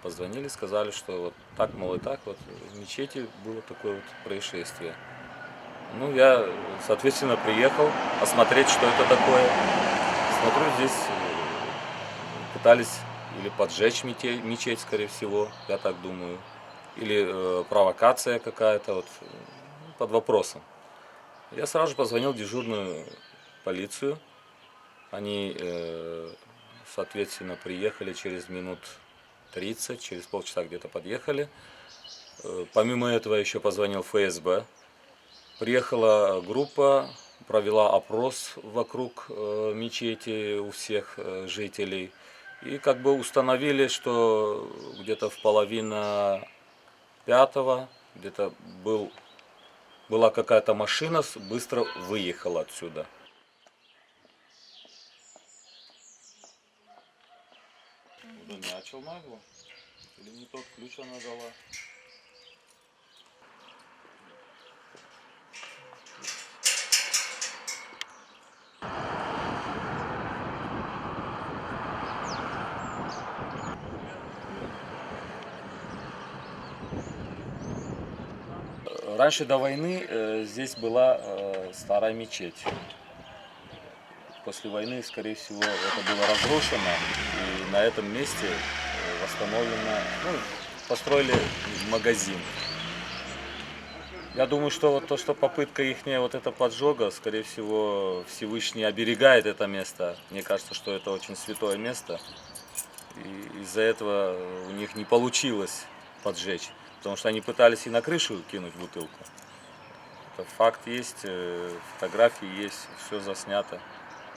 позвонили, сказали, что вот так, мол, и так, вот в мечети было такое вот происшествие. Ну, я, соответственно, приехал осмотреть, что это такое. Смотрю, здесь пытались или поджечь мечеть, скорее всего, я так думаю, или провокация какая-то, вот, под вопросом. Я сразу же позвонил в дежурную полицию. Они, соответственно, приехали через минут 30, через полчаса где-то подъехали. Помимо этого еще позвонил ФСБ. Приехала группа, провела опрос вокруг мечети у всех жителей. И как бы установили, что где-то в половина пятого где-то была какая-то машина, быстро выехала отсюда. Начал нагло. Или не тот ключ она дала? Раньше до войны здесь была старая мечеть. После войны, скорее всего, это было разрушено, и на этом месте восстановлено, ну, построили магазин. Я думаю, что вот то, что попытка их вот это поджога, скорее всего, Всевышний оберегает это место. Мне кажется, что это очень святое место. И из-за этого у них не получилось поджечь. Потому что они пытались и на крышу кинуть бутылку. Это факт есть, фотографии есть, все заснято.